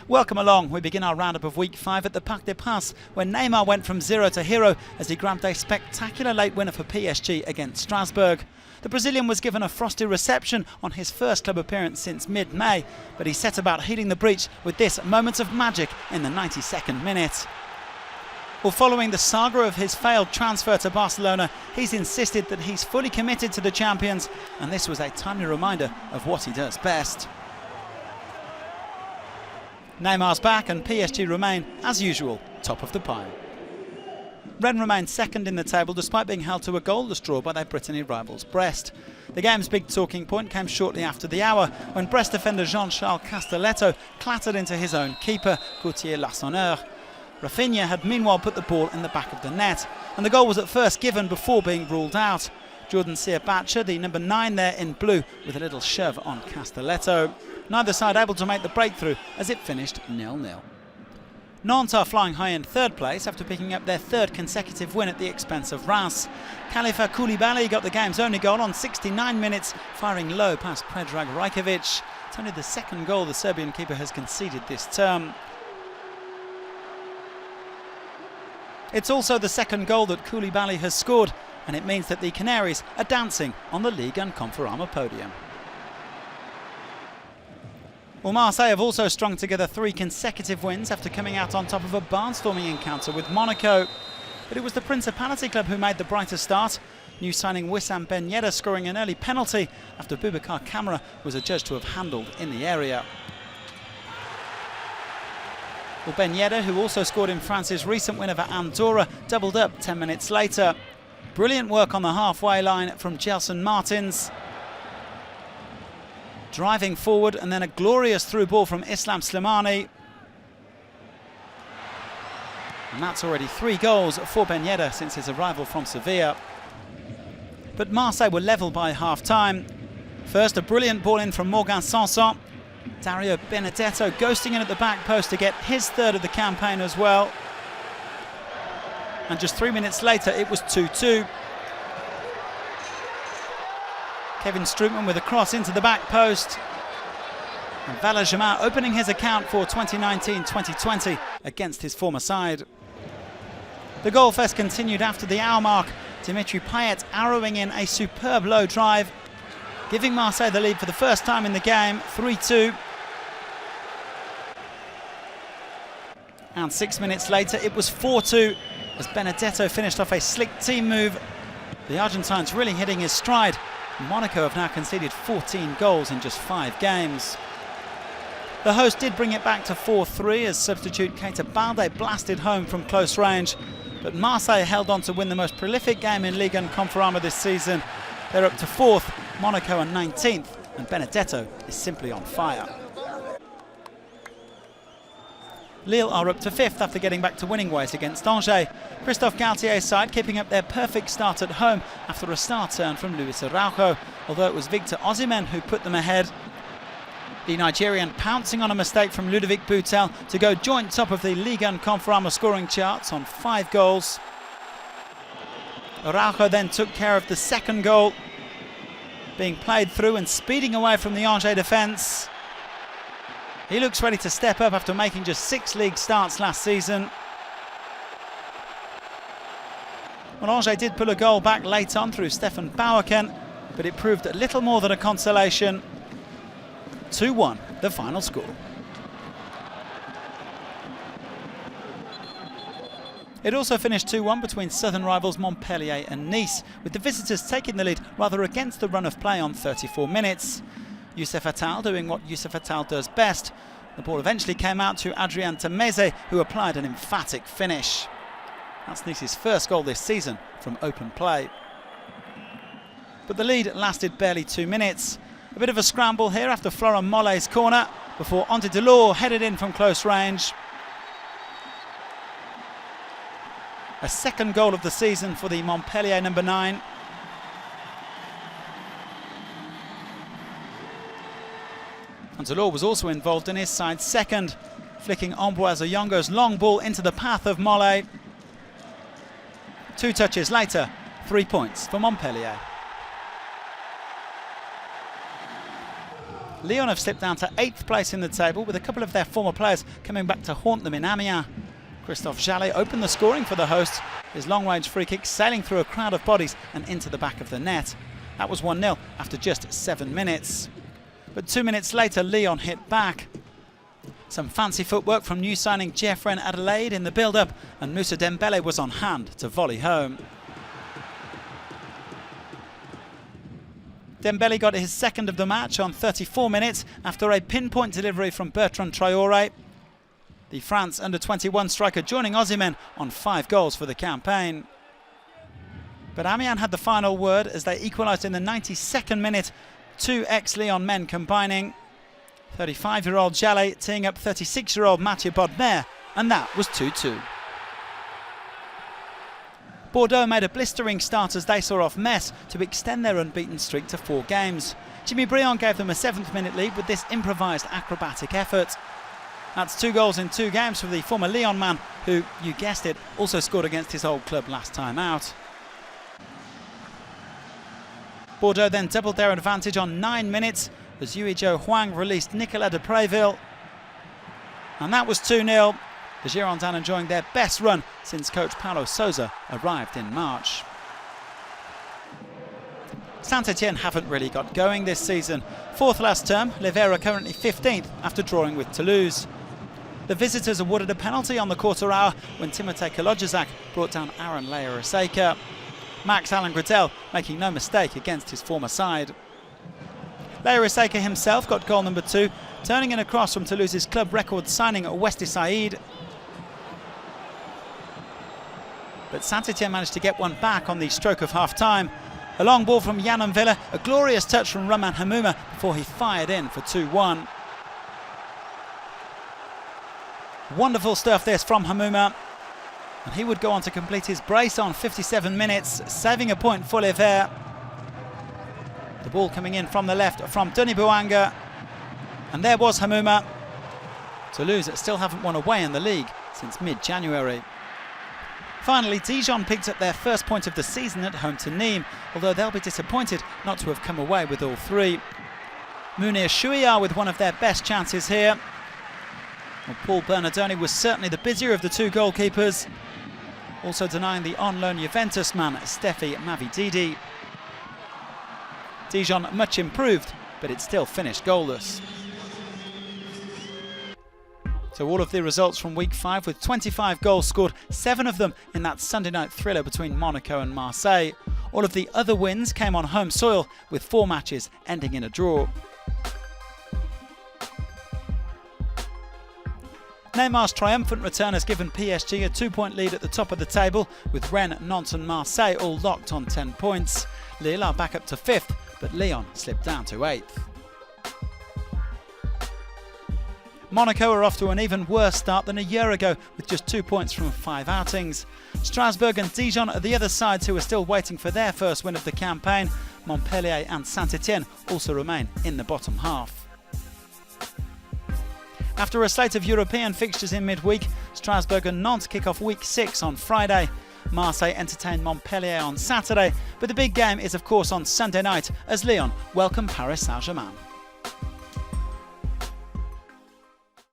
Welcome along. We begin our roundup of Week 5 at the Parc des Princes, where Neymar went from zero to hero as he grabbed a spectacular late winner for PSG against Strasbourg. The Brazilian was given a frosty reception on his first club appearance since mid-May, but he set about healing the breach with this moment of magic in the 92nd minute. Well, following the saga of his failed transfer to Barcelona, he's insisted that he's fully committed to the champions, and this was a timely reminder of what he does best. Neymar's back and PSG remain, as usual, top of the pile. Rennes remained second in the table despite being held to a goalless draw by their Brittany rivals Brest. The game's big talking point came shortly after the hour when Brest defender Jean-Charles Castelletto clattered into his own keeper, Gauthier Lassonneur. Rafinha had meanwhile put the ball in the back of the net, and the goal was at first given before being ruled out. Jordan Sierbacher, the number 9 there in blue, with a little shove on Castelletto. Neither side able to make the breakthrough as it finished 0-0. Nantes are flying high in third place after picking up their third consecutive win at the expense of Reims. Khalifa Koulibaly got the game's only goal on 69 minutes, firing low past Predrag Rajkovic. It's only the second goal the Serbian keeper has conceded this term. It's also the second goal that Koulibaly has scored, and it means that the Canaries are dancing on the Ligue and Conforama podium. Well, Marseille have also strung together 3 consecutive wins after coming out on top of a barnstorming encounter with Monaco. But it was the Principality club who made the brighter start. New signing Wissam Ben Yedder scoring an early penalty after Boubacar Kamara was adjudged to have handled in the area. Well, Ben Yedder, who also scored in France's recent win over Andorra, doubled up 10 minutes later. Brilliant work on the halfway line from Gelson Martins. Driving forward, and then a glorious through ball from Islam Slimani. And that's already 3 goals for Ben Yedder since his arrival from Sevilla. But Marseille were level by half-time. First, a brilliant ball in from Morgan Sanson. Dario Benedetto ghosting in at the back post to get his third of the campaign as well. And just 3 minutes later, it was 2-2. Kevin Strootman with a cross into the back post. And Valajama opening his account for 2019-2020 against his former side. The goal fest continued after the hour mark. Dimitri Payet arrowing in a superb low drive, giving Marseille the lead for the first time in the game, 3-2. And 6 minutes later, it was 4-2 as Benedetto finished off a slick team move. The Argentine's really hitting his stride. Monaco have now conceded 14 goals in just 5 games. The host did bring it back to 4-3 as substitute Keita Balde blasted home from close range. But Marseille held on to win the most prolific game in Ligue and Conforama this season. They're up to 4th, Monaco are 19th, and Benedetto is simply on fire. Lille are up to 5th after getting back to winning ways against Angers. Christophe Galtier's side keeping up their perfect start at home after a star turn from Luiz ARAUJO, although it was Victor OSIMHEN who put them ahead. The Nigerian pouncing on a mistake from Ludovic Boutel to go joint top of the Ligue and Conforama scoring charts on 5 goals. ARAUJO then took care of the second goal, being played through and speeding away from the Angers defence. He looks ready to step up after making just 6 league starts last season. Well, Angers did pull a goal back late on through Stéphane BAHOKEN, but it proved a little more than a consolation. 2-1, the final score. It also finished 2-1 between southern rivals Montpellier and Nice, with the visitors taking the lead rather against the run of play on 34 minutes. Youssef Attal doing what Youssef Attal does best. The ball eventually came out to Adrien Tameze, who applied an emphatic finish. That's Nice's first goal this season from open play. But the lead lasted barely 2 minutes. A bit of a scramble here after Florent Mollet's corner before Ante Delors headed in from close range. A second goal of the season for the Montpellier number 9. And Delors was also involved in his side's second, flicking Ambroise Oyongo's long ball into the path of Mollet. 2 touches later, 3 points for Montpellier. Lyon have slipped down to 8th place in the table, with a couple of their former players coming back to haunt them in Amiens. Christophe JALLET opened the scoring for the hosts, his long-range free kick sailing through a crowd of bodies and into the back of the net. That was 1-0 after just 7 minutes. But 2 minutes later, Lyon hit back. Some fancy footwork from new signing Geoffrey Adelaide in the build-up, and Moussa Dembele was on hand to volley home. Dembele got his second of the match on 34 minutes after a pinpoint delivery from Bertrand Traoré. The France under-21 striker joining OSIMHEN on 5 goals for the campaign. But Amiens had the final word as they equalised in the 92nd minute, 2 ex-Lyon men combining. 35-year-old JALLET teeing up 36-year-old Mathieu Bodmer, and that was 2-2. Bordeaux made a blistering start as they saw off Metz to extend their unbeaten streak to 4 games. Jimmy Briand gave them a 7th-minute lead with this improvised acrobatic effort. That's 2 goals in 2 games for the former Lyon man, who, you guessed it, also scored against his old club last time out. Bordeaux then doubled their advantage on 9 minutes as Yuijo Huang released Nicolas de Préville. And that was 2-0. The Girondins enjoying their best run since coach Paulo Sousa arrived in March. Saint-Etienne haven't really got going this season. 4th last term, Ligue are currently 15th after drawing with Toulouse. The visitors awarded a penalty on the quarter hour when Timothée Kalojzak brought down Aaron Leyer-Aseka. Max Allen Gradel making no mistake against his former side. Leyer-Aseka himself got goal number 2, turning in a cross from Toulouse's club record signing Westy Said. But Saint-Etienne managed to get one back on the stroke of half-time. A long ball from Yann Villa, a glorious touch from Romain Hamouma before he fired in for 2-1. Wonderful stuff this from Hamouma. And he would go on to complete his brace on 57 minutes, saving a point for Ligue. The ball coming in from the left from Denis Bouanga. And there was Hamouma. Toulouse still haven't won away in the league since mid-January. Finally, Dijon picked up their first point of the season at home to Nîmes, although they'll be disappointed not to have come away with all 3. Mounir Chouillard with one of their best chances here. Well, Paul Bernardoni was certainly the busier of the 2 goalkeepers, also denying the on-loan Juventus man Steffi Mavididi. Dijon much improved, but it still finished goalless. So all of the results from week 5 with 25 goals scored, 7 of them in that Sunday night thriller between Monaco and Marseille. All of the other wins came on home soil, with 4 matches ending in a draw. Neymar's triumphant return has given PSG a 2-point lead at the top of the table, with Rennes, Nantes and Marseille all locked on 10 points. Lille are back up to 5th, but Lyon slipped down to 8th. Monaco are off to an even worse start than a year ago, with just 2 points from 5 outings. Strasbourg and Dijon are the other sides who are still waiting for their first win of the campaign. Montpellier and Saint-Etienne also remain in the bottom half. After a slate of European fixtures in midweek, Strasbourg and Nantes kick off week 6 on Friday. Marseille entertain Montpellier on Saturday, but the big game is of course on Sunday night as Lyon welcome Paris Saint-Germain.